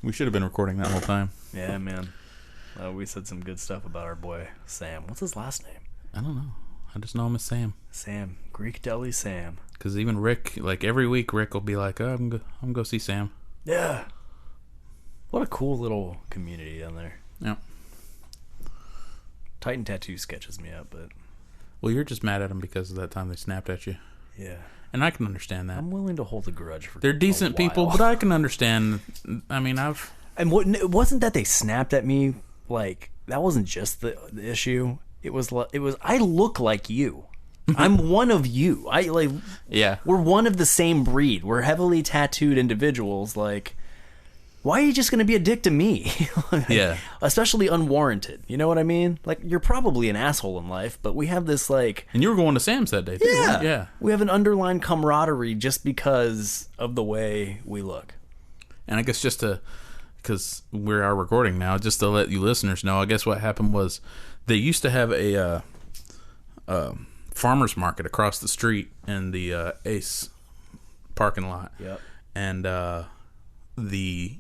We should have been recording that whole time. Yeah, man. We said some good stuff about our boy Sam. What's his last name? I don't know. I just know him as Sam. Sam. Greek Deli Sam. Because even Rick, like every week, Rick will be like, "Oh, I'm gonna go see Sam." Yeah. What a cool little community down there. Yep. Titan Tattoo sketches me up, but... Well, you're just mad at them because of that time they snapped at you. Yeah. And I can understand that. I'm willing to hold a grudge for They're decent people, but I can understand. I mean, And it wasn't that they snapped at me, like, that wasn't just the issue. It was, I look like you. I'm one of you. Yeah. We're one of the same breed. We're heavily tattooed individuals, like... Why are you just going to be a dick to me? Yeah. Especially unwarranted. You know what I mean? Like, you're probably an asshole in life, but we have this, like... And you were going to Sam's that day, too. Yeah. Right? Yeah. We have an underlying camaraderie just because of the way we look. And I guess because we are recording now, just to let you listeners know, I guess what happened was they used to have a farmer's market across the street in the Ace parking lot. Yep. And the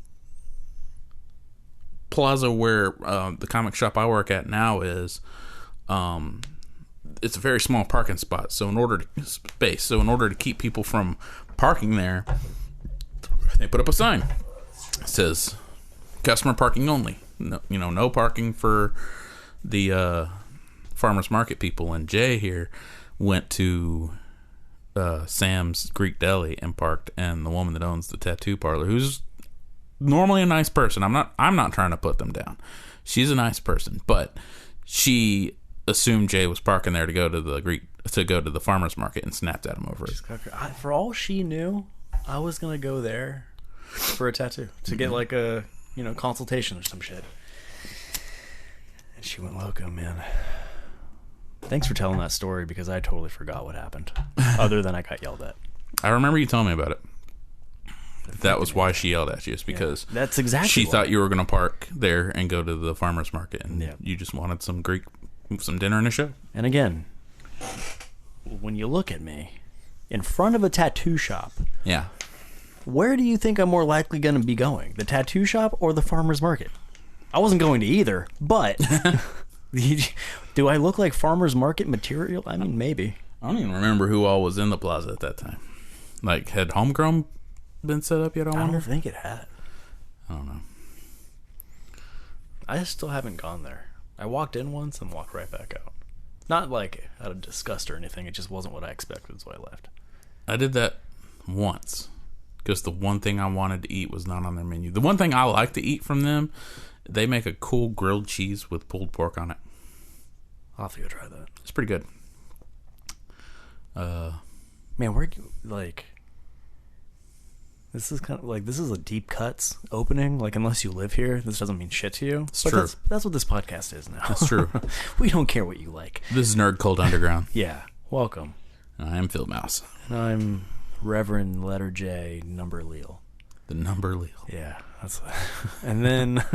plaza where the comic shop I work at now is, it's a very small parking spot. So in order to keep people from parking there, they put up a sign. It says customer parking only. No, no parking for the farmers market people. And Jay here went to Sam's Greek Deli and parked, and the woman that owns the tattoo parlor, who's normally a nice person, I'm not trying to put them down, she's a nice person, but she assumed Jay was parking there to go to the farmers market and snapped at him over it. For all she knew, I was gonna go there for a tattoo to get like a consultation or some shit, and she went loco, man. Thanks for telling that story, because I totally forgot what happened. Other than I got yelled at. I remember you telling me about it. That was why she yelled at you, is because that's exactly she thought you were going to park there and go to the farmer's market, and you just wanted some dinner and a show. And again, when you look at me in front of a tattoo shop, yeah, where do you think I'm more likely going to be going? The tattoo shop or the farmer's market? I wasn't going to either, but do I look like farmer's market material? I mean, maybe. I don't even remember who all was in the plaza at that time. Like, had Homegrown been set up yet? I wonder. I don't think it had. I don't know. I still haven't gone there. I walked in once and walked right back out. Not like out of disgust or anything. It just wasn't what I expected, so I left. I did that once because the one thing I wanted to eat was not on their menu. The one thing I like to eat from them, they make a cool grilled cheese with pulled pork on it. I'll have to go try that. It's pretty good. Man, where like... This is kind of like, this is a deep cuts opening. Like, unless you live here, this doesn't mean shit to you. It's true. That's what this podcast is now. That's true. We don't care what you like. This is Nerd Cult Underground. Yeah. Welcome. I am Phil Mouse. And I'm Reverend Letter J, Number Leal. The Number Leal. Yeah. And then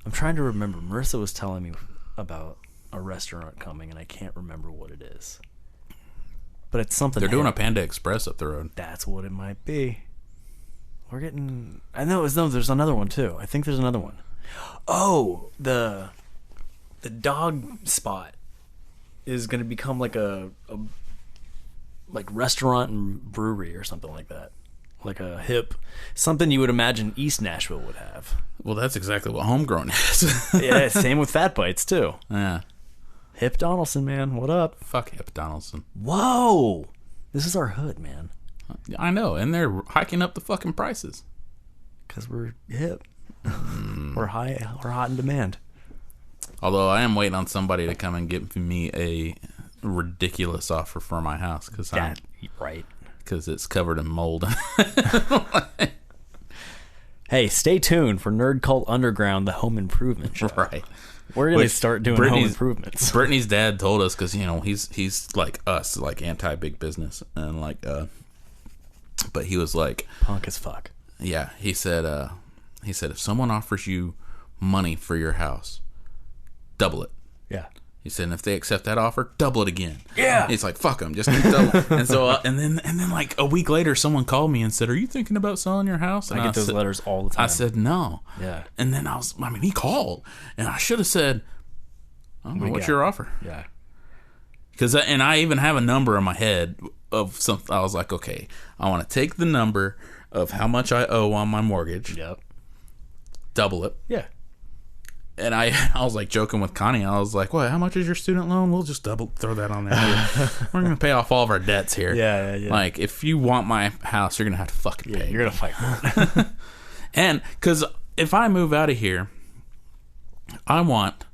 I'm trying to remember. Marissa was telling me about a restaurant coming, and I can't remember what it is. But it's something. They're doing a Panda Express up the road. That's what it might be. We're getting... I know, there's another one, too. I think there's another one. Oh, the dog spot is going to become like a like restaurant and brewery or something like that. Like a hip... Something you would imagine East Nashville would have. Well, that's exactly what Homegrown is. Yeah, same with Fat Bites, too. Yeah. Hip Donaldson, man. What up? Fuck Hip Donaldson. Whoa! This is our hood, man. I know, and they're hiking up the fucking prices. Because we're hip. We're hot in demand. Although I am waiting on somebody to come and give me a ridiculous offer for my house. Right. Because it's covered in mold. Hey, stay tuned for Nerd Cult Underground, the home improvement show. Right. We're going to start doing home improvements. Brittany's dad told us, because, he's like us, like anti-big business. And like, but he was like... Punk as fuck. Yeah. He said, if someone offers you money for your house, double it. Yeah. He said, and if they accept that offer, double it again. Yeah. He's like, fuck them, just keep double. And so, and then like a week later, someone called me and said, are you thinking about selling your house? And I get those letters all the time. I said, no. Yeah. And then he called, and I should have said, what's your offer? Yeah. And I even have a number in my head of something. I was like, okay, I want to take the number of how much I owe on my mortgage. Yep. Double it. Yeah. And I was like joking with Connie. I was like, "What? How much is your student loan? We'll just throw that on there. We're gonna pay off all of our debts here. Yeah. Like, if you want my house, you're gonna have to fucking pay. You're gonna fight for it. And because if I move out of here, I want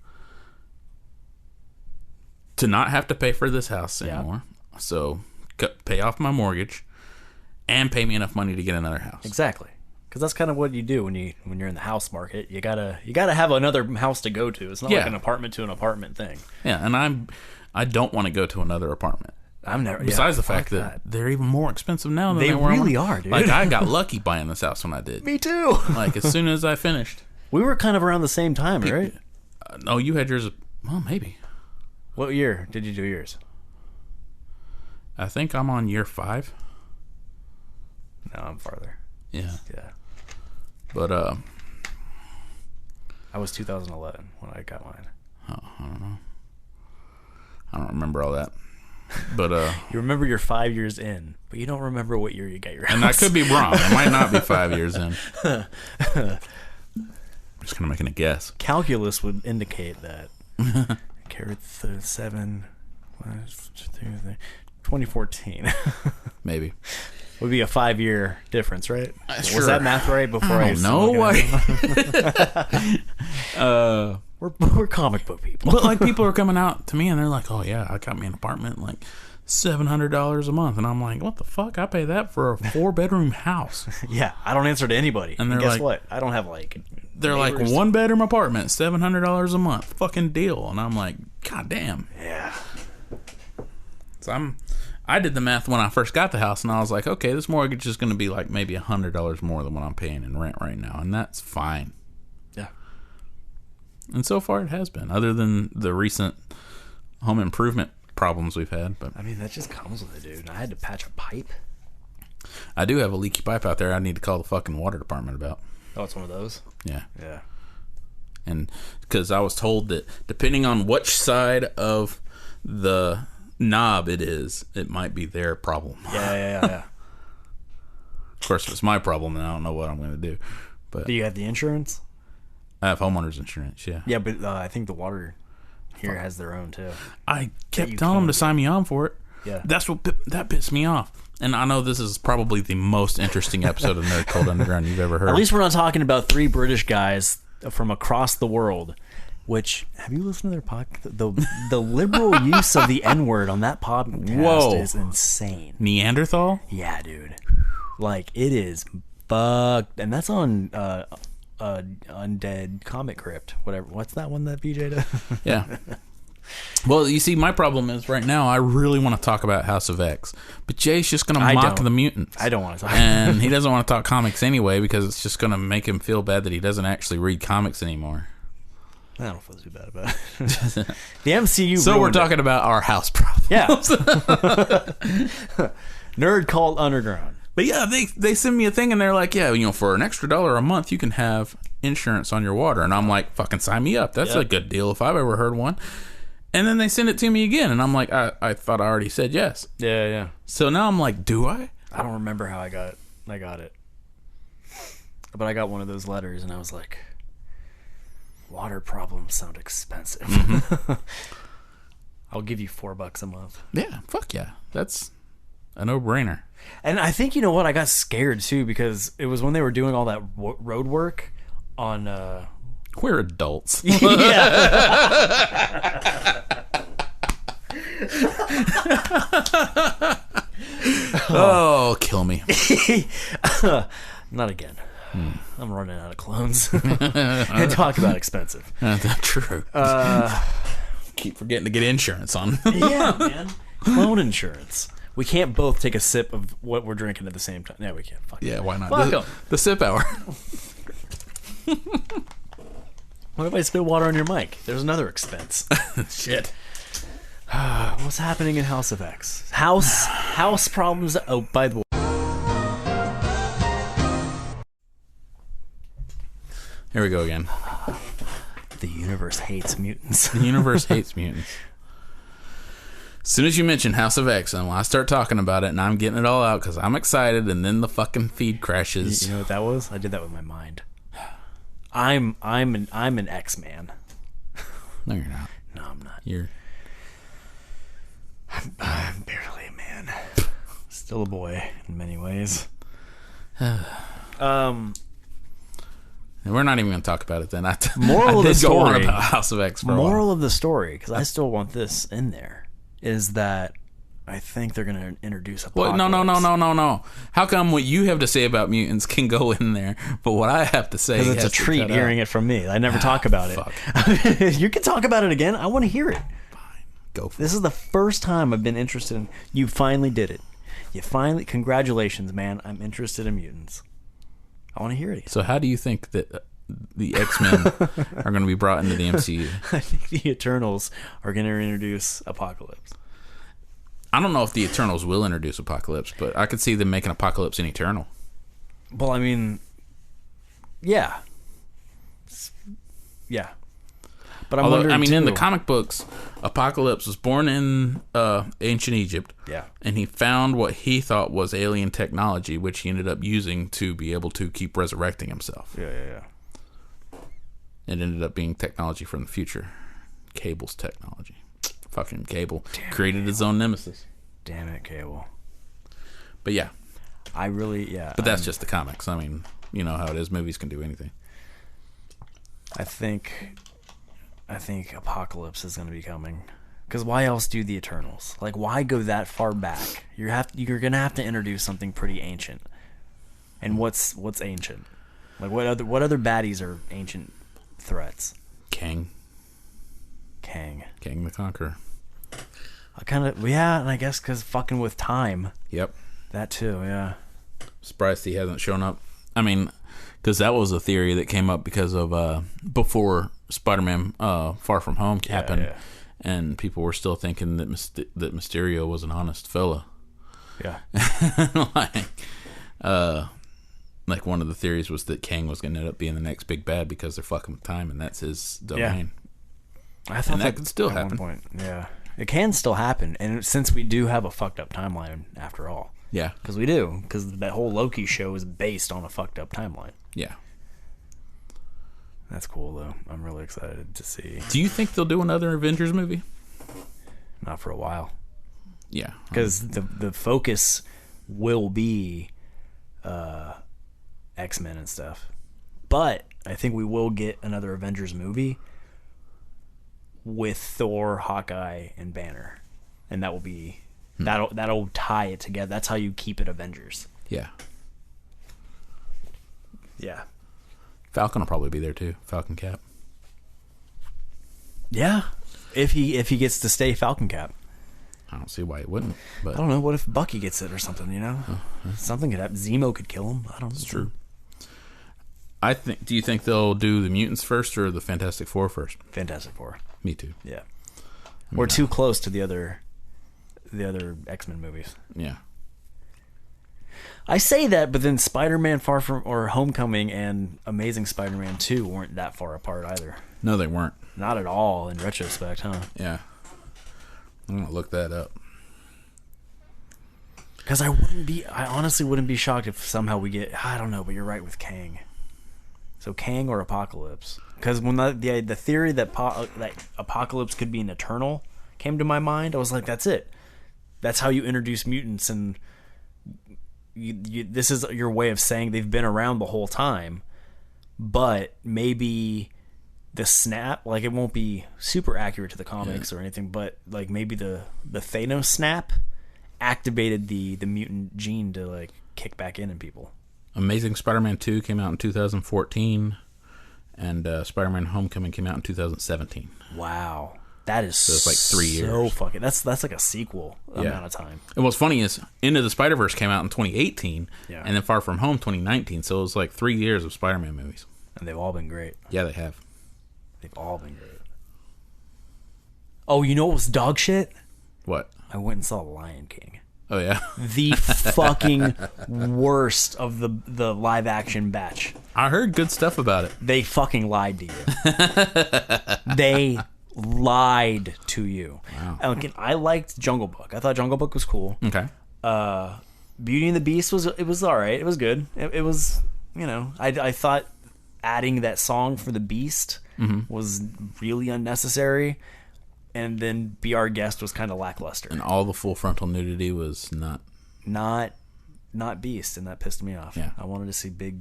to not have to pay for this house anymore. So pay off my mortgage and pay me enough money to get another house. Exactly. Because that's kind of what you do when you're in the house market. You gotta have another house to go to. It's not like an apartment to an apartment thing. Yeah, and I don't want to go to another apartment. I'm never. Besides the fact that they're even more expensive now than they were. Really are, dude. Like, I got lucky buying this house when I did. Me too. Like, as soon as I finished. We were kind of around the same time, right? No, you had yours. Well, maybe. What year did you do yours? I think I'm on year 5. No, I'm farther. Yeah. But I was 2011 when I got mine. Oh, I don't know. I don't remember all that. But you remember you're 5 years in, but you don't remember what year you got your house. And I could be wrong. It might not be 5 years in. I'm just kind of making a guess. Calculus would indicate that. Carrot 7, 2014. Maybe. Would be a 5-year difference, right? Sure. Was that math right before I know why? We're comic book people. But like, people are coming out to me and they're like, "Oh yeah, I got me an apartment like $700 a month," and I'm like, "What the fuck? I pay that for a 4-bedroom house." Yeah, I don't answer to anybody. And they're guess like, what? I don't have they're neighbors. like, 1-bedroom apartment, $700 a month, fucking deal. And I'm like, God damn. Yeah. So I did the math when I first got the house, and I was like, okay, this mortgage is going to be like maybe $100 more than what I'm paying in rent right now, and that's fine. Yeah. And so far it has been, other than the recent home improvement problems we've had. But I mean, that just comes with it, dude. I had to patch a pipe. I do have a leaky pipe out there I need to call the fucking water department about. Oh, it's one of those? Yeah. Yeah. And because I was told that depending on which side of the knob it is, it might be their problem. Yeah. Of course, if it's my problem, then I don't know what I'm going to do. But Do you have the insurance? I have homeowner's insurance, yeah. Yeah, but I think the water here has their own, too. I kept telling them to sign me on for it. Yeah. That pissed me off. And I know this is probably the most interesting episode of Nerd Cold Underground you've ever heard. At least we're not talking about 3 British guys from across the world. Which, have you listened to their podcast? The liberal use of the N-word on that podcast is insane. Neanderthal? Yeah, dude. Like, it is bugged. And that's on Undead Comic Crypt. Whatever. What's that one that BJ does? Yeah. Well, you see, my problem is right now I really want to talk about House of X, but Jay's just going to mock the mutants. I don't want to talk. And he doesn't want to talk comics anyway because it's just going to make him feel bad that he doesn't actually read comics anymore. I don't feel too bad about it. The MCU. So we're talking about our house problems. Yeah. Nerd Called Underground. But yeah, they send me a thing and they're like, yeah, for an extra $1 a month, you can have insurance on your water. And I'm like, fucking sign me up. That's a good deal if I've ever heard one. And then they send it to me again, and I'm like, I thought I already said yes. Yeah. So now I'm like, do I? I don't remember how I got it. But I got one of those letters, and I was like, water problems sound expensive. Mm-hmm. I'll give you $4 a month. Yeah, fuck yeah. That's a no-brainer. And I think, you know what, I got scared, too, because it was when they were doing all that road work on... We're adults. Oh, kill me. Not again. I'm running out of clones. And talk about expensive. That's true. Keep forgetting to get insurance on. Yeah, man. Clone insurance. We can't both take a sip of what we're drinking at the same time. Yeah, we can't. Fuck yeah, why not? Fuck The sip hour. What if I spill water on your mic? There's another expense. Shit. What's happening in House of X? House problems. Oh, by the way. Here we go again. The universe hates mutants. The universe hates mutants. As soon as you mention House of X, and when I start talking about it, and I'm getting it all out because I'm excited, and then the fucking feed crashes. You know what that was? I did that with my mind. I'm an X-Man. No, you're not. No, I'm not. I'm barely a man. Still a boy in many ways. We're not even going to talk about it then. Moral of the story. Go on about House of X for a while. Moral of the story, because I still want this in there, is that I think they're going to introduce Apocalypse. No. How come what you have to say about mutants can go in there, but what I have to say because it's a treat hearing it from me. I never talk about it. You can talk about it again. I want to hear it. Fine. Go for it. This is the first time I've been interested in... You finally did it. Congratulations, man. I'm interested in mutants. I want to hear it again. So how do you think that the X-Men are going to be brought into the MCU? I think the Eternals are going to introduce Apocalypse. I don't know if the Eternals will introduce Apocalypse, but I could see them making Apocalypse an Eternal. Well, I mean, yeah. Yeah. But I'm wondering, in the comic books, Apocalypse was born in ancient Egypt. Yeah. And he found what he thought was alien technology, which he ended up using to be able to keep resurrecting himself. Yeah. It ended up being technology from the future. Cable's technology. Fucking Cable. Created his own nemesis. Damn it, Cable. But yeah. But that's just the comics. I mean, you know how it is. Movies can do anything. I think Apocalypse is going to be coming. Because why else do the Eternals? Like, why go that far back? You're going to have to introduce something pretty ancient. And what's ancient? Like, what other baddies are ancient threats? Kang the Conqueror. And I guess because fucking with time. Yep. That too, yeah. Surprised he hasn't shown up. I mean, because that was a theory that came up because of before Spider-Man Far From Home happened. Yeah. And people were still thinking that Mysterio was an honest fella. Yeah. Like one of the theories was that Kang was going to end up being the next big bad because they're fucking with time, and that's his domain. I thought that could still happen. One point. Yeah, it can still happen, and since we do have a fucked up timeline after all. Yeah, because we do. Because that whole Loki show is based on a fucked up timeline. Yeah. That's cool, though. I'm really excited to see. Do you think they'll do another Avengers movie? Not for a while. Yeah. Because the focus will be X-Men and stuff. But I think we will get another Avengers movie with Thor, Hawkeye, and Banner. And that will be... That'll tie it together. That's how you keep it Avengers. Yeah. Yeah. Falcon will probably be there too. Falcon Cap. Yeah, if he gets to stay Falcon Cap. I don't see why it wouldn't. But I don't know. What if Bucky gets it or something? You know, something could happen. Zemo could kill him. I don't know. It's true. Do you think they'll do the mutants first or the Fantastic Four first? Fantastic Four. Me too. Yeah, we're too close to the other X-Men movies. Yeah. I say that, but then Spider-Man Homecoming and Amazing Spider-Man 2 weren't that far apart either. No, they weren't. Not at all in retrospect, huh? Yeah. I'm going to look that up. Because I honestly wouldn't be shocked if somehow we get, I don't know, but you're right with Kang. So Kang or Apocalypse. Because when the theory that Apocalypse could be an Eternal came to my mind, I was like, that's it. That's how you introduce mutants, and this is your way of saying they've been around the whole time, but maybe the snap, like it won't be super accurate to the comics or anything, but like maybe the Thanos snap activated the mutant gene to like kick back in people. Amazing Spider-Man 2 came out in 2014, and Spider-Man Homecoming came out in 2017. Wow. That is so it's like 3 years. So fucking that's like a sequel amount of time. And what's funny is Into the Spider-Verse came out in 2018, and then Far From Home 2019. So it was like 3 years of Spider-Man movies, and they've all been great. Yeah, they have. They've all been great. Oh, you know what was dog shit? What? I went and saw Lion King. Oh, yeah? The fucking worst of the live action batch. I heard good stuff about it. They fucking lied to you. They lied to you. Wow. And again, I liked Jungle Book. I thought Jungle Book was cool. Okay. Beauty and the Beast was all right. It was good. It was, you know, I thought adding that song for the Beast was really unnecessary. And then Be Our Guest was kind of lackluster. And all the full frontal nudity was not Beast, and that pissed me off. Yeah. I wanted to see big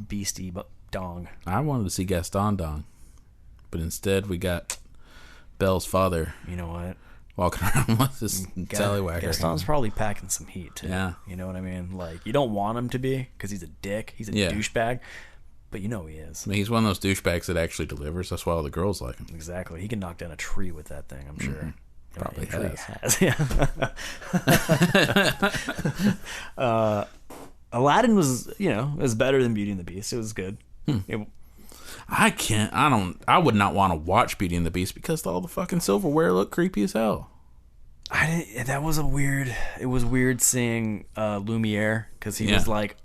beastie dong. I wanted to see Gaston Dong. But instead we got Belle's father. You know what? Walking around with this tallywhacker. Gaston's probably packing some heat too. Yeah. You know what I mean? Like, you don't want him to be because he's a dick. He's a douchebag. But you know he is. I mean, he's one of those douchebags that actually delivers. That's why all the girls like him. Exactly. He can knock down a tree with that thing, I'm sure. Probably has. Yeah. Aladdin was, you know, it was better than Beauty and the Beast. It was good. I would not want to watch Beauty and the Beast because all the fucking silverware looked creepy as hell. It was weird seeing Lumiere because he was like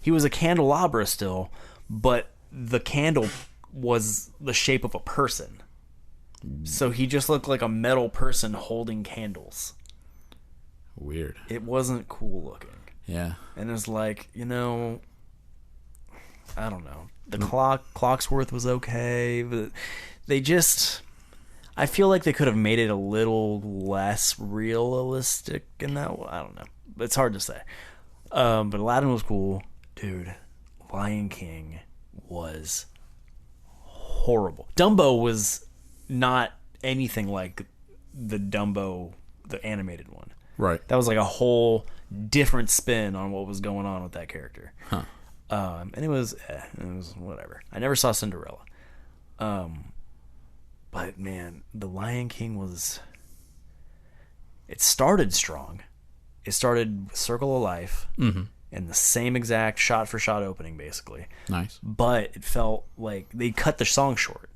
he was a candelabra still, but the candle was the shape of a person. So he just looked like a metal person holding candles. Weird. It wasn't cool looking. Yeah. And it was like, you know, I don't know. The Clocksworth was okay, but I feel like they could have made it a little less realistic in that way. I don't know. It's hard to say. But Aladdin was cool. Dude, Lion King was horrible. Dumbo was not anything like the Dumbo, the animated one. Right. That was like a whole different spin on what was going on with that character. Huh. And it was whatever. I never saw Cinderella. But man, the Lion King it started strong. It started with Circle of Life. Mm-hmm. And the same exact shot-for-shot opening, basically. Nice. But it felt like they cut the song short.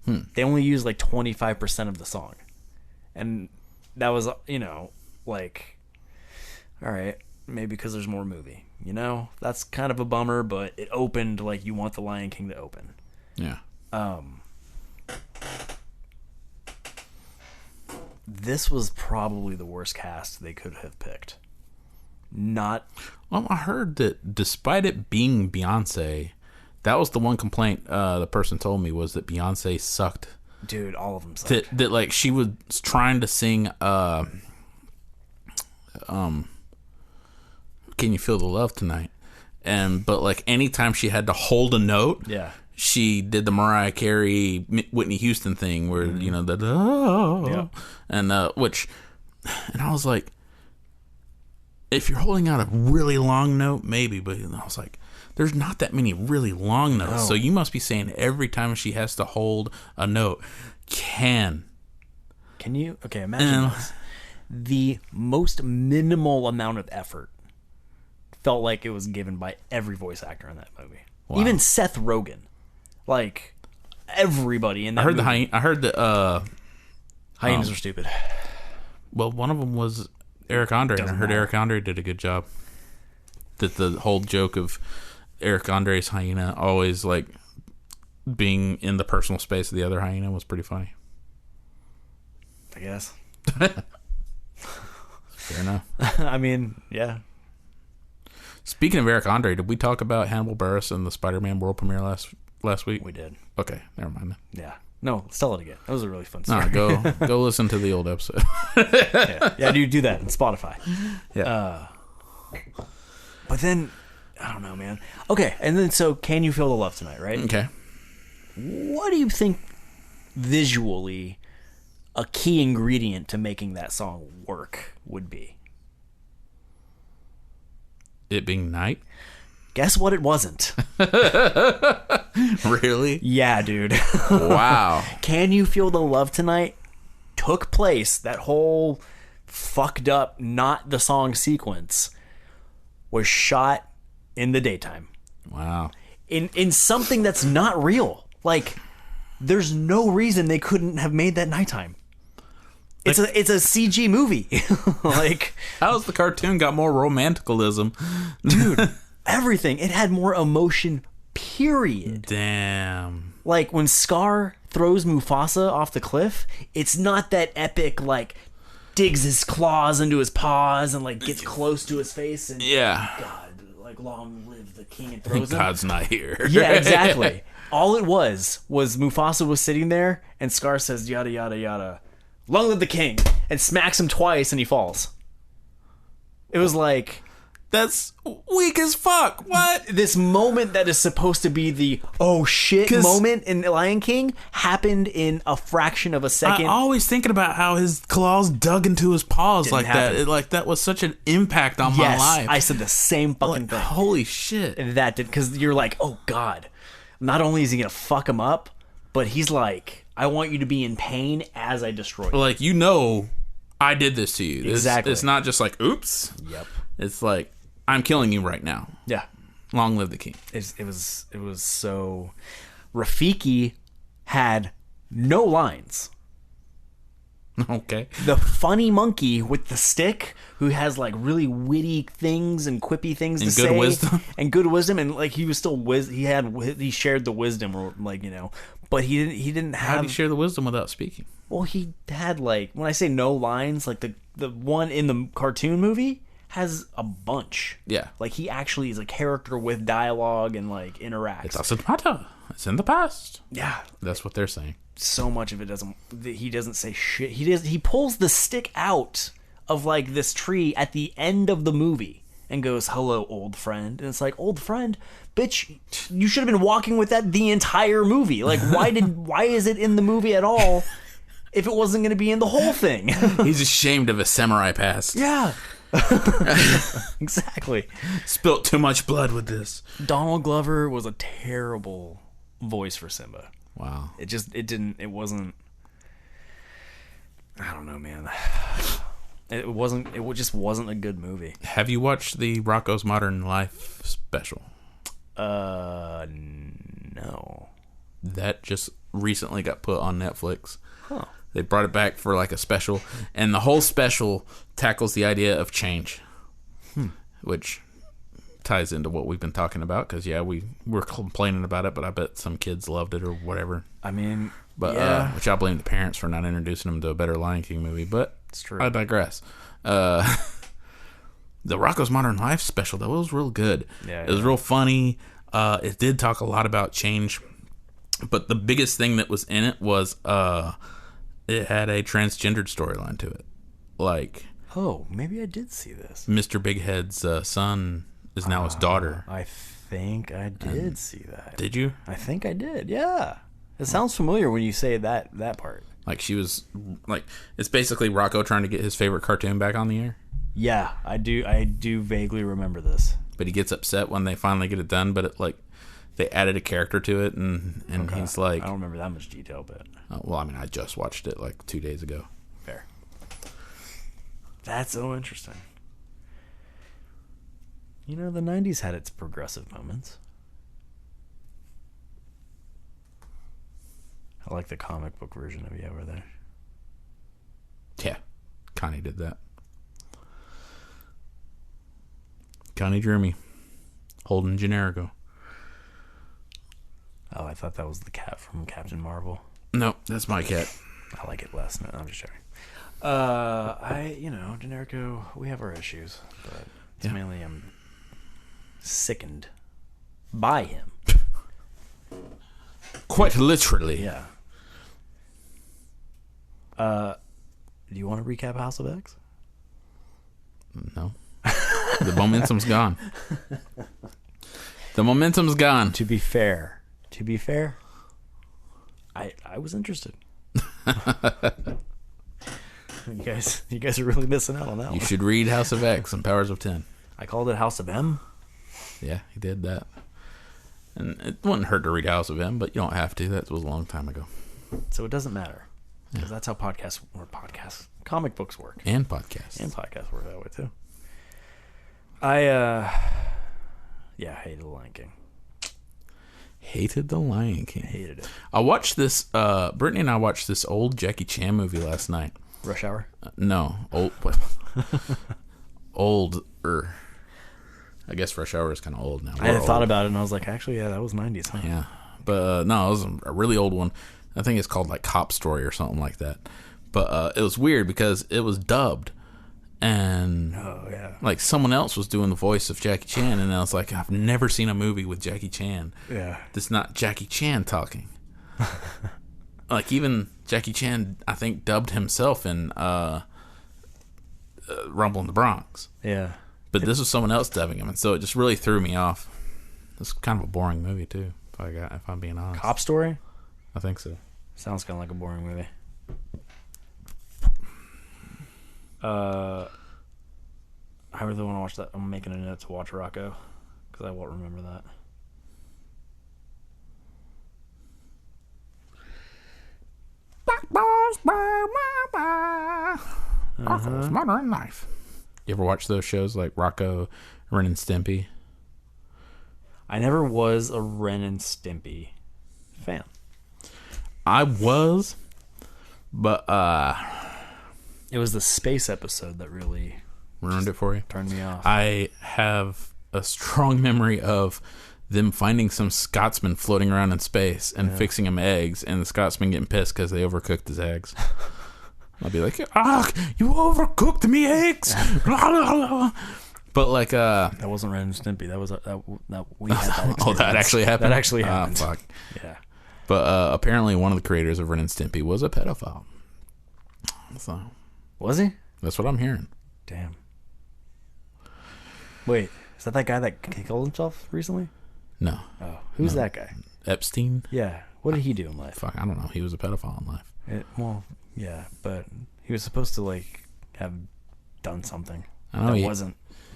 They only used like 25% of the song. And that was, you know, like, all right, maybe because there's more movie. You know? That's kind of a bummer, but it opened like you want the Lion King to open. Yeah. This was probably the worst cast they could have picked. Well, I heard that despite it being Beyonce, that was the one complaint the person told me was that Beyonce sucked. Dude, all of them sucked. That like she was trying to sing Can You Feel the Love Tonight? But like anytime she had to hold a note, she did the Mariah Carey, Whitney Houston thing where, you know, and I was like, if you're holding out a really long note, maybe, but I was like, there's not that many really long notes. No. So you must be saying every time she has to hold a note, can you? Okay, imagine this. The most minimal amount of effort felt like it was given by every voice actor in that movie. Wow. Even Seth Rogen. Like, everybody in that movie. I heard that hyenas were stupid. Well, one of them was Eric Andre, and I heard Eric Andre did a good job. That the whole joke of Eric Andre's hyena always like being in the personal space of the other hyena was pretty funny. I guess. Fair enough. I mean, yeah. Speaking of Eric Andre, did we talk about Hannibal Buress and the Spider-Man world premiere last week? We did. Okay, never mind then. Yeah. No, let's tell it again. That was a really fun story. No, go listen to the old episode. Yeah, do that on Spotify. Yeah. But then, I don't know, man. Okay, and then so Can You Feel the Love Tonight, right? Okay. What do you think visually a key ingredient to making that song work would be? It being night? Guess what it wasn't. Really? Yeah, dude. Wow. Can You Feel the Love Tonight took place, that whole fucked up, not the song sequence, was shot in the daytime. Wow. In something that's not real. Like, there's no reason they couldn't have made that nighttime. It's a CG movie. Like, how's the cartoon got more romanticalism? Dude, everything. It had more emotion, period. Damn. Like, when Scar throws Mufasa off the cliff, it's not that epic, like, digs his claws into his paws and, like, gets close to his face and, God, like, long live the king, and throws him. God's not here. Yeah, exactly. All it was Mufasa was sitting there, and Scar says, yada, yada, yada, long live the king, and smacks him twice, and he falls. It was like... That's weak as fuck. What? This moment that is supposed to be the oh shit moment in Lion King happened in a fraction of a second. I'm always thinking about how his claws dug into his paws like that. That was such an impact on my life. I said the same fucking thing. Holy shit. And that did, because you're like, oh God. Not only is he going to fuck him up, but he's like, I want you to be in pain as I destroy you. Like, I did this to you. Exactly. It's not just like, oops. Yep. It's like, I'm killing you right now. Yeah. Long live the king. It was so... Rafiki had no lines. Okay. The funny monkey with the stick who has like really witty things and quippy things to say. And good wisdom. And like he was still... He shared the wisdom, or like, but he didn't have... How did he share the wisdom without speaking? Well, he had like... When I say no lines, like the one in the cartoon movie... has a bunch. Yeah. Like, he actually is a character with dialogue and, like, interacts. It doesn't matter. It's in the past. Yeah. That's what they're saying. So much of it he doesn't say shit. He pulls the stick out of, like, this tree at the end of the movie and goes, hello, old friend. And it's like, old friend? Bitch, you should have been walking with that the entire movie. Like, why is it in the movie at all if it wasn't going to be in the whole thing? He's ashamed of his samurai past. Yeah. Exactly. Spilt too much blood with this. Donald Glover was a terrible voice for Simba. Wow. It wasn't, I don't know, man. It just wasn't a good movie. Have you watched the Rocko's Modern Life special? No. That just recently got put on Netflix. Huh. They brought it back for like a special, and the whole special tackles the idea of change, which ties into what we've been talking about. Because we're complaining about it, but I bet some kids loved it or whatever. I mean, which I blame the parents for not introducing them to a better Lion King movie. But it's true. I digress. The Rocko's Modern Life special though, it was real good. Yeah, it was real funny. It did talk a lot about change, but the biggest thing that was in it was it had a transgendered storyline to it. Like, oh, maybe I did see this. Mr. Big Head's son is now his daughter. I think I did see that. Did you? I think I did. Yeah. It sounds familiar when you say that part. Like, she was like, it's basically Rocco trying to get his favorite cartoon back on the air. Yeah, I do vaguely remember this. But he gets upset when they finally get it done, but it like they added a character to it, and okay. He's like, I don't remember that much detail, but well, I mean, I just watched it like 2 days ago. Fair. That's so interesting. The 90s had its progressive moments. I like the comic book version of You Over There. Yeah, Connie did that. Connie Jeremy, Holden Generico. Oh, I thought that was the cat from Captain Marvel. No, that's my cat. I like it less. No, I'm just joking. Generico, we have our issues, but it's mainly I'm sickened by him. Quite literally. Yeah. Do you want to recap House of X? No. The momentum's gone. The momentum's gone. To be fair, I was interested. You guys are really missing out on that one. You should read House of X and Powers of 10. I called it House of M. Yeah, he did that. And it wouldn't hurt to read House of M, but you don't have to. That was a long time ago. So it doesned matter. Because that's how comic books work. And podcasts. And podcasts work that way too. I hated The Lion King. Hated The Lion King. Hated it. I watched this. Brittany and I watched this old Jackie Chan movie last night. Rush Hour? No, older. I guess Rush Hour is kind of old now. I had thought about it and I was like, actually, yeah, that was 90s, huh? Yeah, but no, it was a really old one. I think it's called like Cop Story or something like that. But it was weird because it was dubbed, and like someone else was doing the voice of Jackie Chan, and I was like, I've never seen a movie with Jackie Chan. Yeah, that's not Jackie Chan talking. Like even Jackie Chan, I think, dubbed himself in Rumble in the Bronx. Yeah, but this was someone else dubbing him, and so it just really threw me off. It's kind of a boring movie too, if I'm being honest. Cop Story? I think so. Sounds kind of like a boring movie. I really want to watch that. I'm making a note to watch Rocco because I won't remember that. Rocco's Murder and Knife. You ever watch those shows like Rocco, Ren and Stimpy? I never was a Ren and Stimpy fan. I was, but it was the space episode that really ruined it for you. Turned me off. I have a strong memory of them finding some Scotsman floating around in space and fixing him eggs, and the Scotsman getting pissed because they overcooked his eggs. I'll be like, you overcooked me eggs. But like, that wasn't Ren and Stimpy. That was that we had that experience. Oh, that actually happened. That actually happened. Fuck. Yeah. But apparently, one of the creators of Ren and Stimpy was a pedophile. So, was he? That's what I'm hearing. Damn. Wait, is that guy that killed himself recently? No. Oh, who's that guy? Epstein? Yeah. What did he do in life? Fuck, I don't know. He was a pedophile in life. Well, yeah, but he was supposed to like have done something. I know that he wasn't.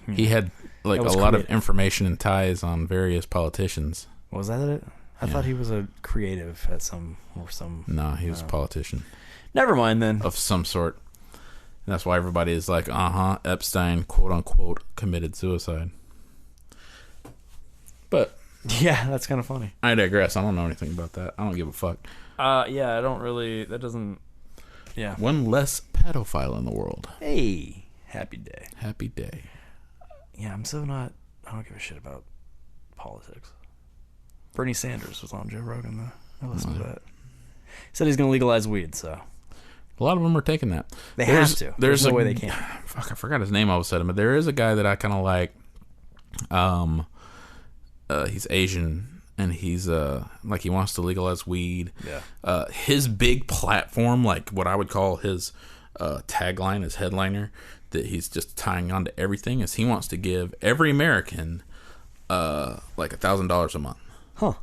He had like a lot of information and ties on various politicians. Was that it? I thought he was a creative at some. No, he was a politician. Never mind then. Of some sort. And that's why everybody is like, Epstein, quote unquote, committed suicide. But yeah, that's kind of funny. I digress. I don't know anything about that. I don't give a fuck. Yeah, I don't really. That doesn't. Yeah. One less pedophile in the world. Hey, happy day. Happy day. Yeah, I'm so not. I don't give a shit about politics. Bernie Sanders was on Joe Rogan though. I listened to that. He said he's going to legalize weed, so. A lot of them are taking that. They have to. There's no way they can't. Fuck, I forgot his name all of a sudden, but there is a guy that I kind of like. He's Asian, and he's like he wants to legalize weed. Yeah. His big platform, like what I would call his tagline, his headliner, that he's just tying on to everything, is he wants to give every American like $1,000 a month. Huh.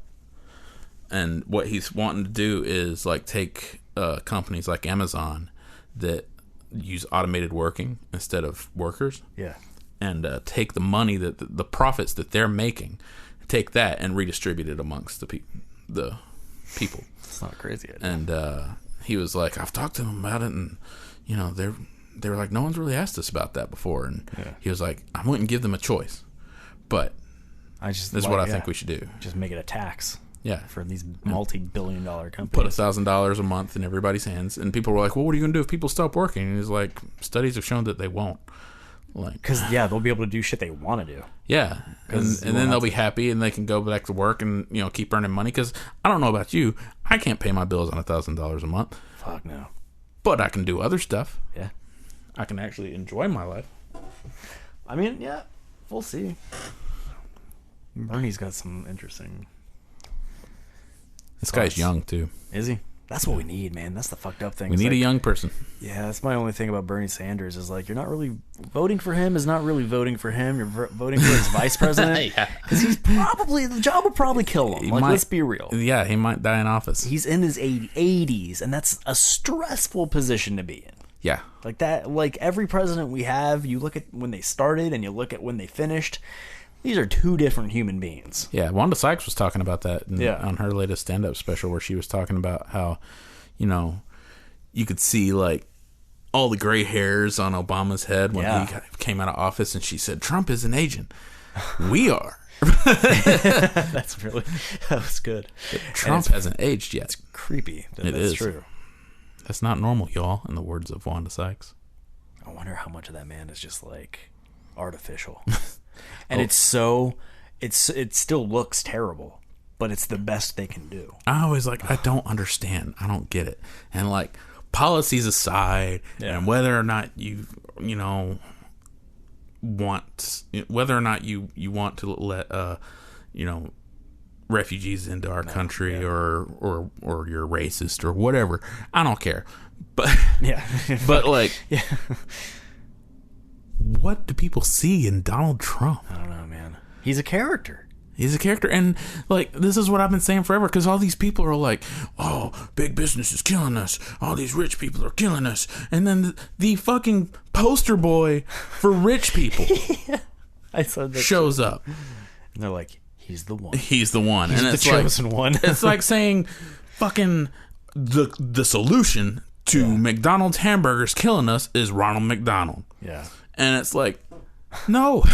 And what he's wanting to do is like take companies like Amazon that use automated working instead of workers. Yeah. And take the money that the profits that they're making, take that and redistribute it amongst the people. It's not crazy. And he was like, I've talked to them about it, and you know they were like, no one's really asked us about that before. And he was like, I wouldn't give them a choice, but this is what I think we should do. Just make it a tax. Yeah, for these multi-billion-dollar companies. Put $1,000 a month in everybody's hands, and people were like, "Well, what are you going to do if people stop working?" And he's like, "Studies have shown that they won't." Like, because they'll be able to do shit they want to do. Yeah, and then they'll be happy, and they can go back to work and keep earning money. Because I don't know about you, I can't pay my bills on $1,000 a month. Fuck no. But I can do other stuff. Yeah, I can actually enjoy my life. I mean, yeah, we'll see. Bernie's got some interesting. This guy's young too. Is he? That's what we need, man. That's the fufucked up thing. We need a young person. Yeah, that's my only thing about Bernie Sanders is like you're not really voting for him. Is not really voting for him. You're voting for his vice president. Yeah, because he's probably the job will probably kill him. Let's be real. Yeah, he might die in office. He's in his 80s, and that's a stressful position to be in. Yeah, like that. Like every president we have, you look at when they started and you look at when they finished. These are two different human beings. Yeah, Wanda Sykes was talking about that on her latest stand-up special, where she was talking about how, you could see like all the gray hairs on Obama's head when he came out of office, and she said, "Trump is an agent. We are." That was good. Trump hasn't aged yet. It's creepy. It That's is true. That's not normal, y'all, in the words of Wanda Sykes. I wonder how much of that man is just like artificial. And it still looks terrible, but it's the best they can do. I always I don't understand. I don't get it. And like policies aside, and whether or not you want to let refugees into our country, or you're racist or whatever, I don't care. But but what do people see in Donald Trump? I don't know, man. He's a character. And this is what I've been saying forever, because all these people are like, oh, big business is killing us, all these rich people are killing us, and then the fucking poster boy for rich people I said that shows up, and they're like, he's the one, he's the it's chosen one. It's like saying fucking the solution to McDonald's hamburgers killing us is Ronald McDonald. And it's like, no.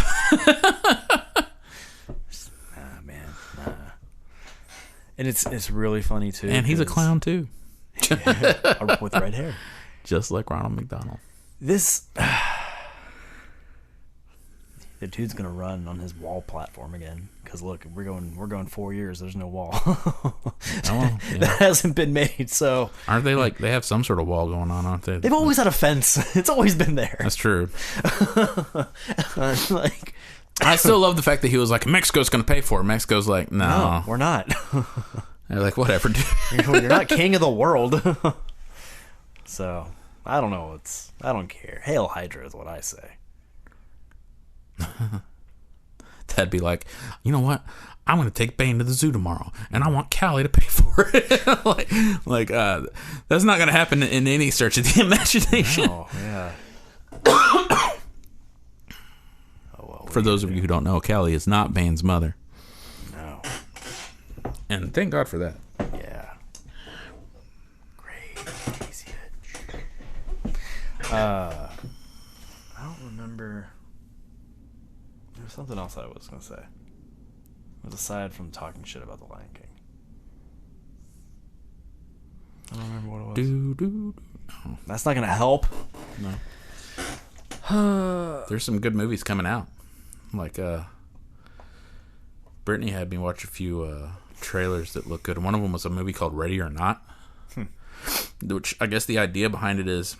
And it's really funny too. And he's a clown too. With red hair. Just like Ronald McDonald. The dude's gonna run on his wall platform again. Because look, we're going 4 years, there's no wall. That hasn't been made, so aren't they they have some sort of wall going on, aren't they? They've always had a fence. It's always been there. That's true. I still love the fact that he was like, Mexico's going to pay for it. Mexico's like, no, we're not. They're like, whatever, dude. You're not king of the world. So, I don't know. I don't care. Hail Hydra is what I say. That'd be like, you know what? I'm going to take Bane to the zoo tomorrow, and I want Callie to pay for it. That's not going to happen in any stretch of the imagination. Oh, yeah. For those of you who don't know, Callie is not Bane's mother. No. And thank God for that. Yeah. Crazy bitch. I don't remember. There was something else I was going to say. It was aside from talking shit about the Lion King. I don't remember what it was. No. That's not going to help. No. There's some good movies coming out. Brittany had me watch a few trailers that look good. One of them was a movie called Ready or Not, which I guess the idea behind it is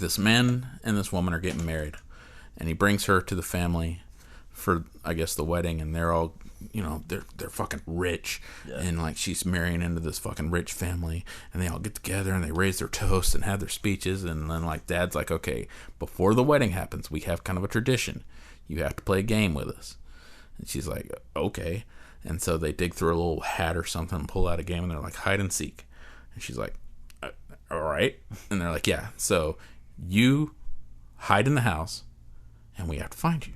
this man and this woman are getting married, and he brings her to the family for, I guess, the wedding, and they're all, they're fucking rich, and she's marrying into this fucking rich family, and they all get together and they raise their toasts and have their speeches, and then dad's like, okay, before the wedding happens, we have kind of a tradition. You have to play a game with us. And she's like, okay. And so they dig through a little hat or something and pull out a game, and they're like, hide and seek. And she's like, all right. And they're like, yeah. So you hide in the house, and we have to find you.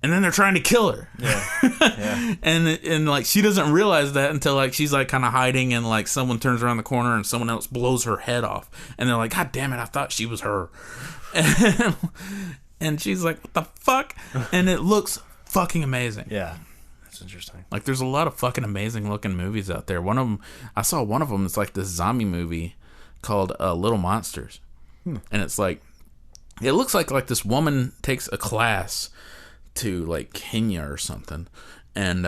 And then they're trying to kill her. Yeah. and she doesn't realize that until she's kind of hiding, and someone turns around the corner and someone else blows her head off. And they're like, God damn it, I thought she was her. And she's like, what the fuck? And it looks fucking amazing. Yeah. That's interesting. There's a lot of fucking amazing looking movies out there. I saw one of them. It's this zombie movie called Little Monsters. And it's it looks like this woman takes a class to Kenya or something. And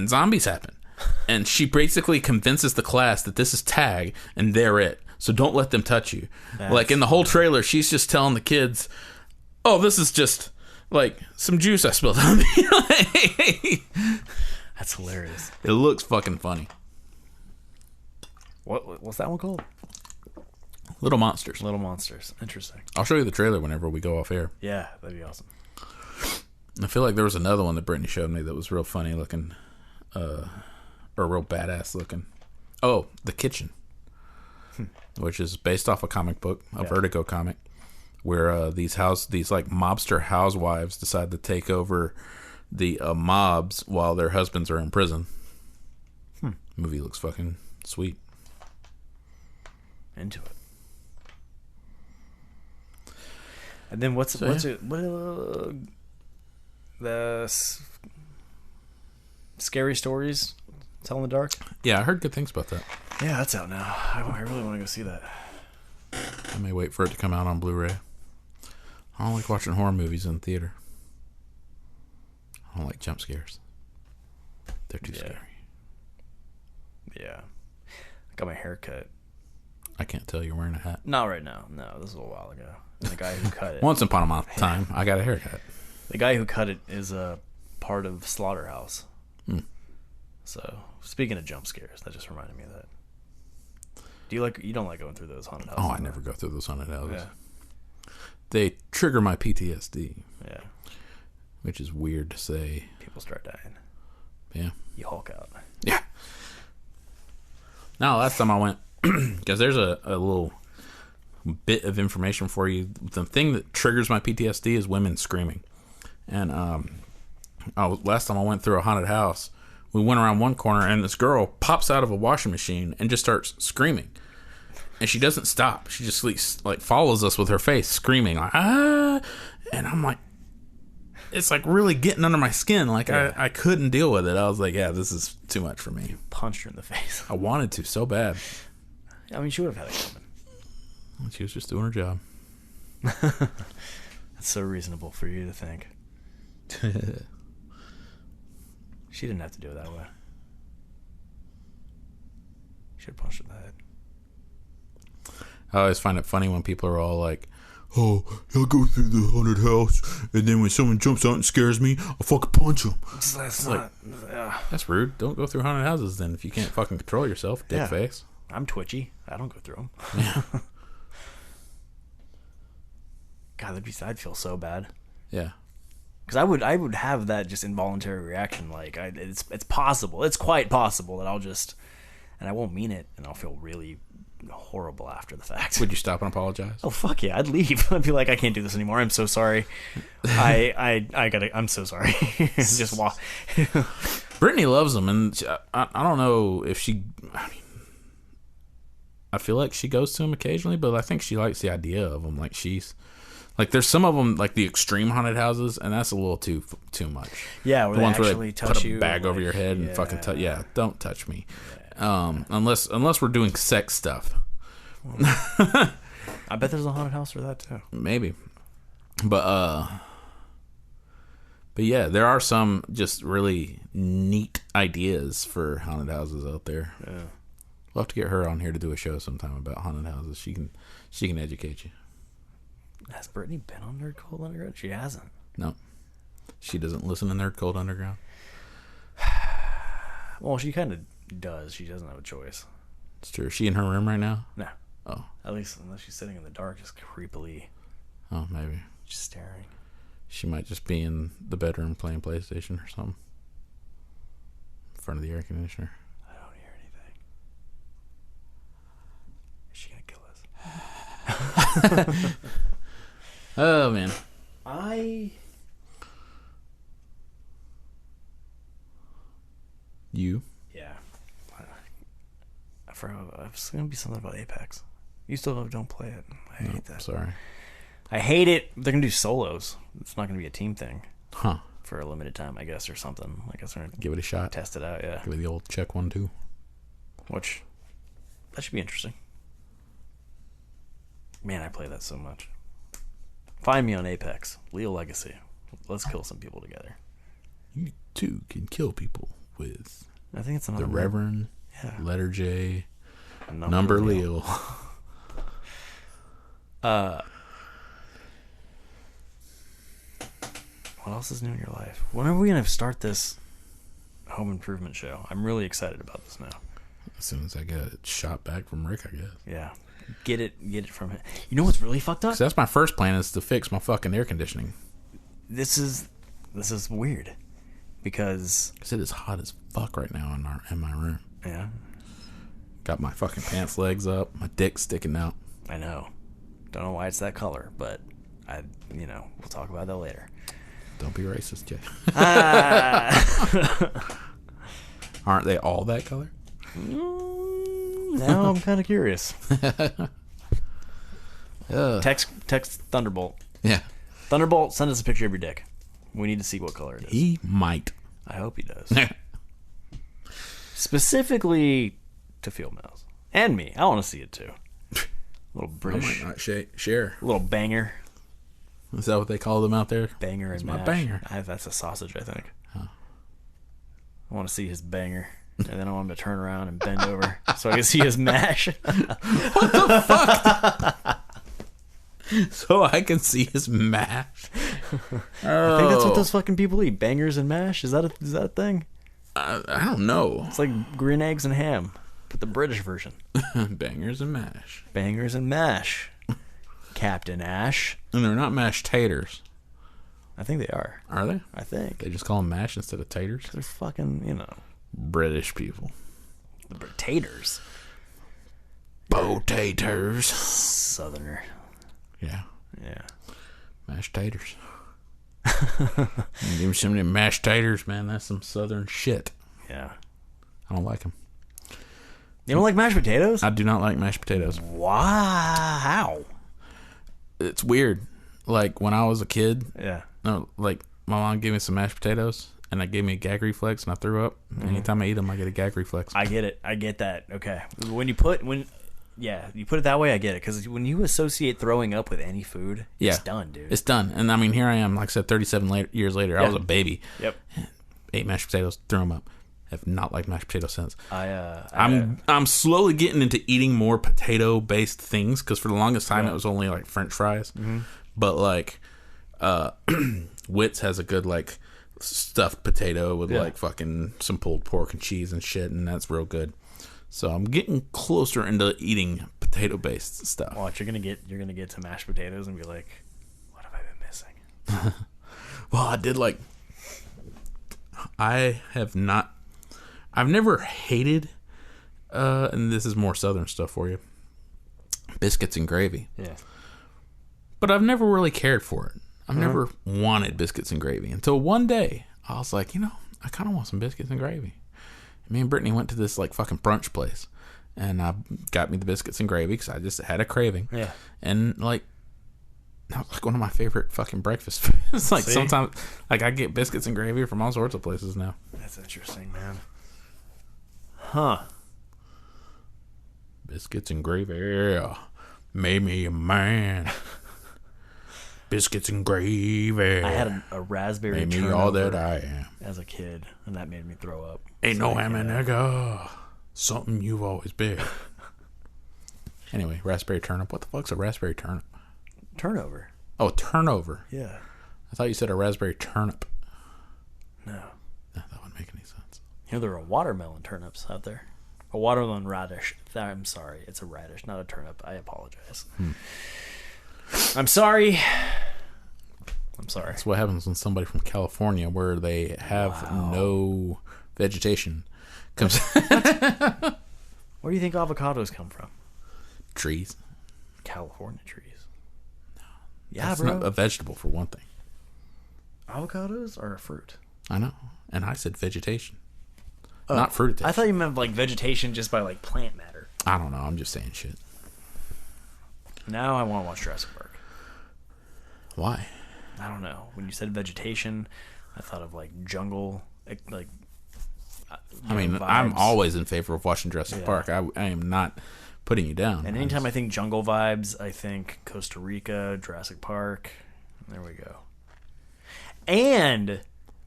zombies happen. And she basically convinces the class that this is tag and they're it. So don't let them touch you. In the whole trailer, she's just telling the kids, oh, this is just some juice I spilled on me. That's hilarious. It looks fucking funny. What's that one called? Little Monsters. Little Monsters. Interesting. I'll show you the trailer whenever we go off air. Yeah, that'd be awesome. I feel like there was another one that Brittany showed me that was real funny looking, or real badass looking. Oh, The Kitchen. Which is based off a comic book, a Vertigo comic, where these mobster housewives decide to take over the mobs while their husbands are in prison. Movie looks fucking sweet. Into it. And then what's it? The The Scary Stories, Tell in the Dark. Yeah, I heard good things about that. Yeah, that's out now. I really want to go see that. I may wait for it to come out on Blu-ray. I don't like watching horror movies in theater. I don't like jump scares. They're too scary. Yeah. I got my hair cut. I can't tell you're wearing a hat. Not right now. No, this was a while ago. And the guy who cut it. Once upon a time, I got a haircut. The guy who cut it is a part of Slaughterhouse. So, speaking of jump scares, that just reminded me of that. You don't like going through those haunted houses? Oh, I never go through those haunted houses. Yeah. They trigger my PTSD. Yeah. Which is weird to say. People start dying. Yeah. You Hulk out. Yeah. Now, last time I went, because there's a little bit of information for you. The thing that triggers my PTSD is women screaming. And last time I went through a haunted house, we went around one corner and this girl pops out of a washing machine and just starts screaming. And she doesn't stop. She just like follows us with her face screaming like, ah. And I'm like, it's like really getting under my skin. Like I couldn't deal with it. I was like, yeah, this is too much for me. Punched her in the face. I wanted to so bad. I mean, she would have had it coming. She was just doing her job. That's so reasonable for you to think. She didn't have to do it that way. Should have punched her in the head. I always find it funny when people are all like, oh, I'll go through the haunted house, and then when someone jumps out and scares me, I'll fucking punch them. That's that's rude. Don't go through haunted houses then if you can't fucking control yourself, dick face. I'm twitchy. I don't go through them. Yeah. God, I'd feel so bad. Yeah. Because I would have that just involuntary reaction. Like it's possible. It's quite possible that and I won't mean it, and I'll feel really horrible after the fact. Would you stop and apologize? Oh fuck yeah, I'd leave. I'd be like, I can't do this anymore. I'm so sorry. I'm so sorry. Just walk. Brittany loves them, and I don't know if she. I feel like she goes to them occasionally, but I think she likes the idea of them. Like there's some of them like the extreme haunted houses, and that's a little too much. Yeah, where the ones where they touch put a bag over your head and fucking touch. Yeah, don't touch me. Yeah. Unless we're doing sex stuff. I bet there's a haunted house for that too. Maybe, but yeah, there are some just really neat ideas for haunted houses out there. Yeah, we'll have to get her on here to do a show sometime about haunted houses. She can educate you. Has Brittany been on Nerd Cold Underground? She hasn't. No. She doesn't listen to Nerd Cold Underground. Well, she kind of does. She doesn't have a choice. It's true. Is she in her room right now? No. Oh. At least unless she's sitting in the dark, just creepily. Oh, maybe. Just staring. She might just be in the bedroom playing PlayStation or something. In front of the air conditioner. I don't hear anything. Is she going to kill us? Oh, man. You? Yeah. I forgot. It's going to be something about Apex. You still don't play it. I hate that. Sorry. I hate it. They're going to do solos. It's not going to be a team thing. Huh. For a limited time, I guess, or something. I guess they're going to give it a shot. Test it out, yeah. Give it the old check 1-2. Which, that should be interesting. Man, I play that so much. Find me on Apex. Leal Legacy. Let's kill some people together. You too can kill people with I think it's another the Reverend, letter J, number Leal. What else is new in your life? When are we going to start this home improvement show? I'm really excited about this now. As soon as I get it shot back from Rick, I guess. Yeah. Get it from him. You know what's really fucked up? That's my first plan is to fix my fucking air conditioning. This is weird because it is hot as fuck right now in my room. Yeah. Got my fucking pants legs up, my dick sticking out. I know. Don't know why it's that color, but we'll talk about that later. Don't be racist, Jay. Aren't they all that color? Now I'm kind of curious. Text Thunderbolt. Yeah. Thunderbolt, send us a picture of your dick. We need to see what color it is. He might. I hope he does. Specifically to field mouse. And me. I want to see it too. Little British. I might not share. Little banger. Is that what they call them out there? Banger and mash. My banger. That's a sausage, I think. Huh. I want to see his banger. And then I want him to turn around and bend over so I can see his mash. What the fuck? So I can see his mash. I think that's what those fucking people eat. Bangers and mash. Is that a thing? I don't know. It's like green eggs and ham, but the British version. Bangers and mash. Bangers and mash. Captain Ash. And they're not mashed taters. I think they are. Are they? I think. They just call them mash instead of taters? They're fucking, British people. The taters. Potatoes. Southerner. Yeah. Mashed taters. Give me some of them mashed taters, man. That's some southern shit. Yeah. I don't like them. You don't like mashed potatoes? I do not like mashed potatoes. Wow. It's weird. Like, when I was a kid, Yeah. no, like, my mom gave me some mashed potatoes, and it gave me a gag reflex, and I threw up. Anytime I eat them, I get a gag reflex. I get it. I get that. Okay. You put it that way, I get it. Because when you associate throwing up with any food, it's done, dude. It's done. And I mean, here I am, like I said, 37 years later. I was a baby. Yep. Ate mashed potatoes, threw them up. Have not liked mashed potatoes since. I'm slowly getting into eating more potato-based things, because for the longest time it was only like French fries. Mm-hmm. But like, Wits has a good like stuffed potato with like fucking some pulled pork and cheese and shit, and that's real good. So I'm getting closer into eating potato-based stuff. Watch, you're gonna get to mashed potatoes and be like, what have I been missing? Well, I did like. I've never hated, and this is more southern stuff for you, biscuits and gravy. Yeah. But I've never really cared for it. I've never wanted biscuits and gravy until one day I was like, I kind of want some biscuits and gravy. Me and Brittany went to this like fucking brunch place, and got me the biscuits and gravy because I just had a craving. Yeah. And like, that was like one of my favorite fucking breakfast foods. It's like sometimes, like I get biscuits and gravy from all sorts of places now. That's interesting, man. Huh. Biscuits and gravy made me a man. Biscuits and gravy. I had a raspberry made me all that I am as a kid, and that made me throw up. Ain't no ham and nigga. Something you've always been. Anyway, raspberry turnip. What the fuck's a raspberry turnip? Turnover. Oh, turnover. Yeah. I thought you said a raspberry turnip. No. That wouldn't make any sense. There are watermelon turnips out there. A watermelon radish. I'm sorry. It's a radish, not a turnip. I apologize. I'm sorry. That's what happens when somebody from California, where they have no vegetation, comes. Where do you think avocados come from? Trees. California trees. No. Yeah, that's bro. not a vegetable for one thing. Avocados are a fruit. I know. And I said vegetation. Not fruitation. I thought you meant like vegetation just by like plant matter. I don't know. I'm just saying shit. Now I want to watch Jurassic Park. Why? I don't know. When you said vegetation, I thought of like jungle, like. I mean, vibes. I'm always in favor of watching Jurassic Park. I am not putting you down. And anytime I think jungle vibes, I think Costa Rica, Jurassic Park. There we go. And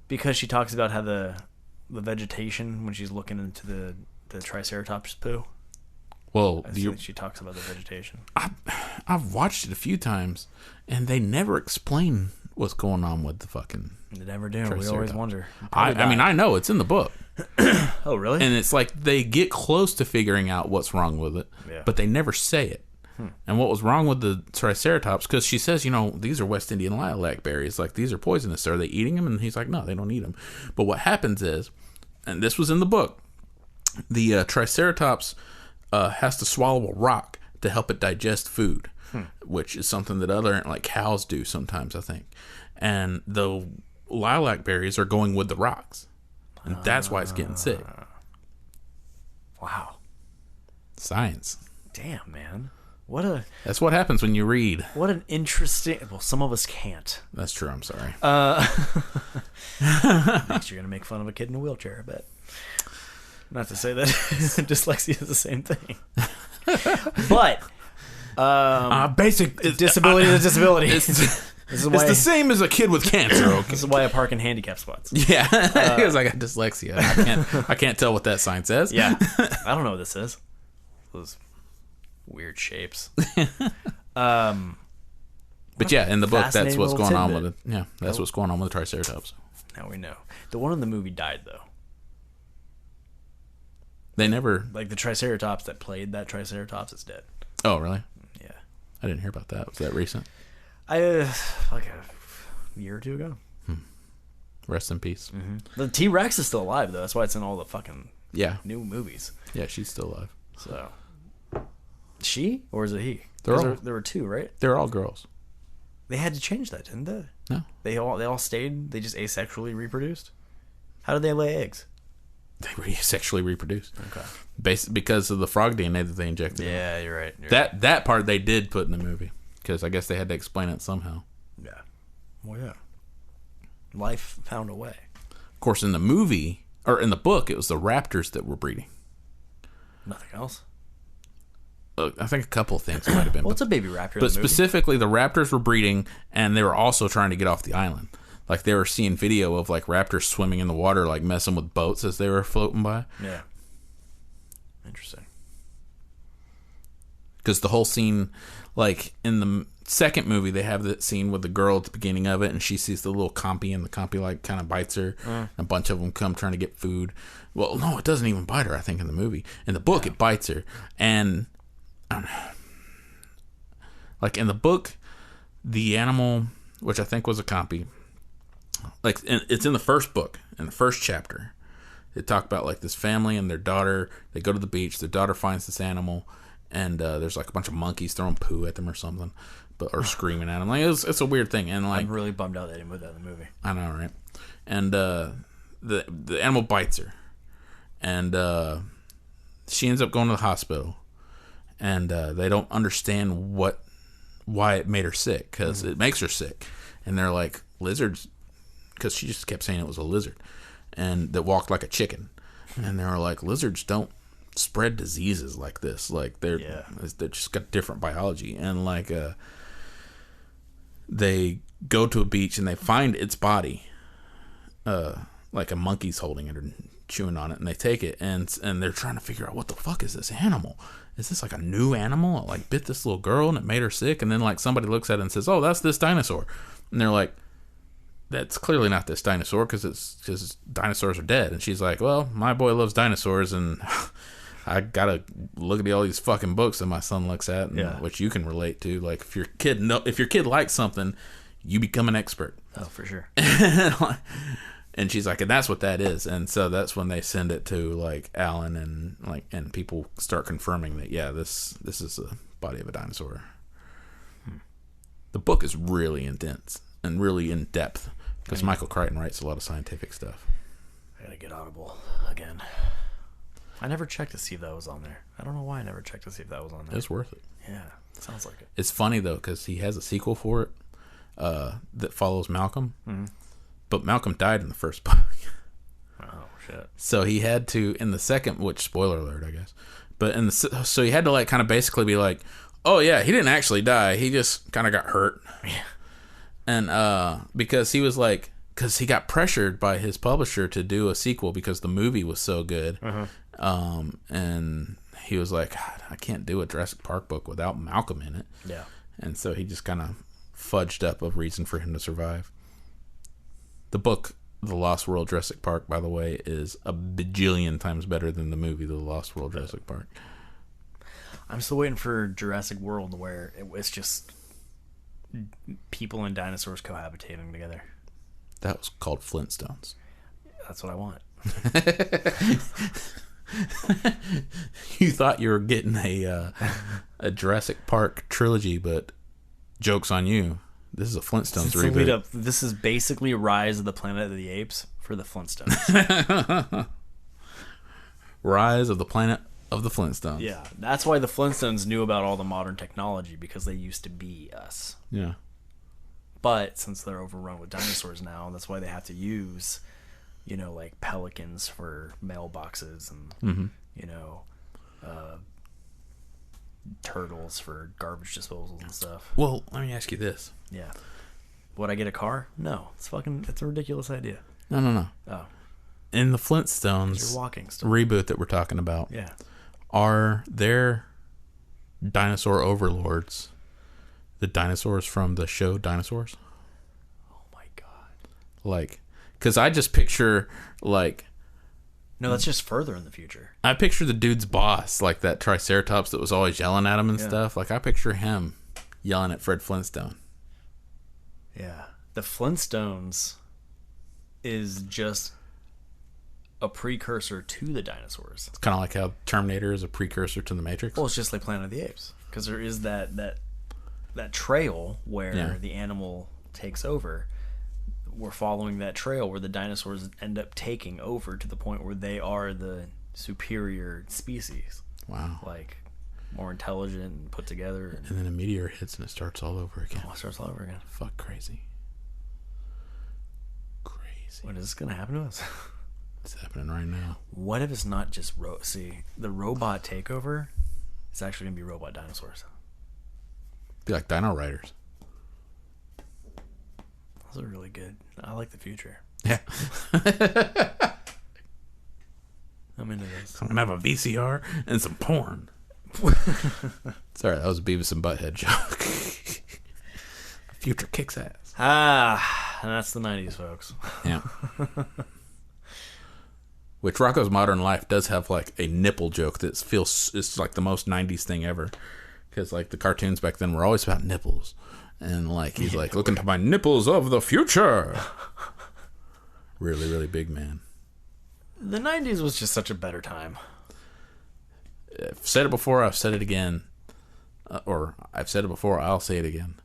because she talks about how the vegetation when she's looking into the Triceratops poo. Well, she talks about the vegetation. I've watched it a few times, and they never explain what's going on with the fucking. They never do. We always wonder. I mean, I know it's in the book. Oh, really? And it's like they get close to figuring out what's wrong with it, but they never say it. And what was wrong with the Triceratops? Because she says, these are West Indian lilac berries. Like, these are poisonous. Are they eating them? And he's like, no, they don't eat them. But what happens is, and this was in the book, the Triceratops has to swallow a rock to help it digest food, which is something that other like cows do sometimes, I think. And the lilac berries are going with the rocks, and that's why it's getting sick. Wow. Science. Damn, man. That's what happens when you read. What an interesting. Well, some of us can't. That's true. I'm sorry. Next, you're gonna make fun of a kid in a wheelchair. I bet. Not to say that dyslexia is the same thing, but basic disability is a disability. This is why it's the same as a kid with cancer. Okay. This is why I park in handicap spots. Yeah, because I got dyslexia. I can't tell what that sign says. Yeah, I don't know what this is. Those weird shapes. But yeah, in the book, that's fascinating what's little going on tidbit. with it. Yeah, that's what's going on with the Triceratops. Now we know. The one in the movie died though. They never. Like the Triceratops that played that Triceratops is dead. Oh, really? Yeah. I didn't hear about that. Was that recent? Like a year or two ago. Rest in peace. Mm-hmm. The T-Rex is still alive though. That's why it's in all the fucking new movies. Yeah, she's still alive. So, she or is it he? There were two, right? They're all girls. They had to change that, didn't they? No, they all stayed. They just asexually reproduced. How did they lay eggs? They sexually reproduced. Okay. Because of the frog DNA that they injected. Yeah, you're right. That part they did put in the movie because I guess they had to explain it somehow. Yeah. Well, yeah. Life found a way. Of course, in the movie or in the book, it was the raptors that were breeding. Nothing else. I think a couple of things might have been. Well, it's a baby raptor. But specifically, the raptors were breeding, and they were also trying to get off the island. Like they were seeing video of like raptors swimming in the water, like messing with boats as they were floating by. Yeah. Interesting. Because the whole scene, like in the second movie, they have that scene with the girl at the beginning of it, and she sees the little compy, and the compy like kind of bites her. And a bunch of them come trying to get food. Well, no, it doesn't even bite her. I think in the movie, in the book, it bites her, and I don't know. Like in the book, the animal, which I think was a compy, like it's in the first book, in the first chapter. They talk about like this family and their daughter. They go to the beach. Their daughter finds this animal, and there's like a bunch of monkeys throwing poo at them or something, or screaming at them. Like it's a weird thing. And like I'm really bummed out they didn't put that in the movie. I know, right? And the animal bites her, and she ends up going to the hospital, and they don't understand why it made her sick, because it makes her sick. And they're like, lizards, because she just kept saying it was a lizard, and that walked like a chicken. And they were like, lizards don't spread diseases like this. Like they're just got different biology. And like they go to a beach and they find its body, like a monkey's holding it or chewing on it, and they take it and they're trying to figure out what the fuck is this animal. Is this like a new animal? It like bit this little girl and it made her sick. And then like somebody looks at it and says, oh, that's this dinosaur. And they're like, that's clearly not this dinosaur, because dinosaurs are dead. And she's like, well, my boy loves dinosaurs, and I gotta look at all these fucking books that my son looks at, and which you can relate to. Like if your kid likes something, you become an expert. Oh, for sure. And she's like, and that's what that is. And so that's when they send it to like Alan, and people start confirming that this is the body of a dinosaur. The book is really intense and really in depth, because Michael Crichton writes a lot of scientific stuff. I gotta get Audible again. I never checked to see if that was on there. I don't know why I never checked to see if that was on there. It's worth it. Yeah, sounds like it. It's funny though, because he has a sequel for it that follows Malcolm. Mm-hmm. But Malcolm died in the first book. Oh shit! So he had to, in the second, which spoiler alert, I guess. But so he had to like kind of basically be like, oh yeah, he didn't actually die. He just kind of got hurt. Yeah. And because he was like, because he got pressured by his publisher to do a sequel because the movie was so good. Uh-huh. And he was like, God, I can't do a Jurassic Park book without Malcolm in it. Yeah. And so he just kind of fudged up a reason for him to survive. The book, The Lost World Jurassic Park, by the way, is a bajillion times better than the movie, The Lost World Jurassic Park. I'm still waiting for Jurassic World, where it's just people and dinosaurs cohabitating together. That was called Flintstones. That's what I want. You thought you were getting a Jurassic Park trilogy, but joke's on you. This is a Flintstones reboot. This is basically Rise of the Planet of the Apes for the Flintstones. Rise of the Planet of the Flintstones. Yeah, that's why the Flintstones knew about all the modern technology, because they used to be us. Yeah. But since they're overrun with dinosaurs now, that's why they have to use, you know, like pelicans for mailboxes and, you know, turtles for garbage disposals and stuff. Well, let me ask you this. Yeah. Would I get a car? No. It's a ridiculous idea. No. Oh. In the Flintstones You're walking still. reboot that we're talking about, Yeah. are there dinosaur overlords the dinosaurs from the show Dinosaurs? Oh my god. Like, because I just picture, like... No, that's just further in the future. I picture the dude's boss, like that Triceratops that was always yelling at him and stuff. Like, I picture him yelling at Fred Flintstone. Yeah. The Flintstones is just a precursor to the dinosaurs. It's kind of like how Terminator is a precursor to the Matrix. Well, it's just like Planet of the Apes, because there is that trail where the animal takes over. We're following that trail where the dinosaurs end up taking over to the point where they are the superior species. Wow. Like, more intelligent and put together. And then a meteor hits and it starts all over again. Oh, it starts all over again. Fuck, crazy. When is this going to happen to us? It's happening right now. What if it's not just the robot takeover? It's actually going to be robot dinosaurs. Be like Dino Riders. Those are really good. I like the future. Yeah. I'm into this. I'm going to have a VCR and some porn. Sorry, that was a Beavis and Butthead joke. Future kicks ass. And that's the 90s, folks. Yeah. Which Rocko's Modern Life does have like a nipple joke that feels it's like the most 90s thing ever. Because like the cartoons back then were always about nipples. And like he's like, look into my nipples of the future. Really, really big man. The 90s was just such a better time. I've said it before, I've said it again. Or I've said it before, I'll say it again.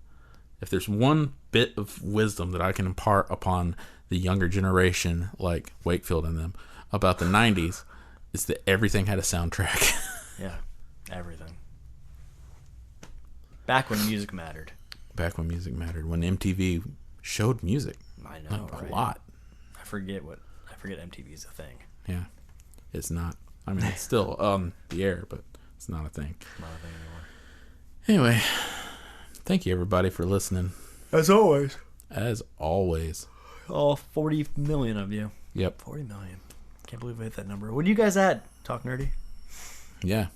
If there's one bit of wisdom that I can impart upon the younger generation, like Wakefield and them, about the 90s, is that everything had a soundtrack. Yeah, everything. Back when music mattered. Back when music mattered. When MTV showed music. I know, a right? lot. I forget MTV's a thing. Yeah, it's not. I mean, it's still on the air, but it's not a thing. Not a thing anymore. Anyway, thank you everybody for listening. As always. As always. All 40 million of you. Yep. 40 million. Can't believe we hit that number. What are you guys at? Talk Nerdy? Yeah.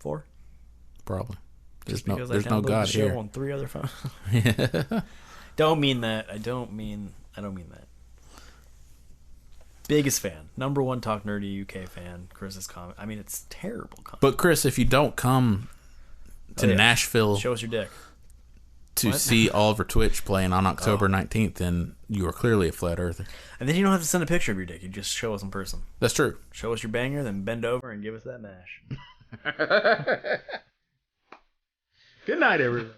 4? Probably. There's Just no downloaded God the show here. on 3 other phones. Yeah. Don't mean that. I don't mean that. Biggest fan. Number 1 Talk Nerdy UK fan. Chris's comment. I mean, it's terrible comment. But Chris, if you don't come to Nashville show us your dick to see Oliver Twitch playing on October 19th, then you are clearly a flat earther. And then you don't have to send a picture of your dick. You just show us in person. That's true. Show us your banger, then bend over and give us that mash. Good night, everyone.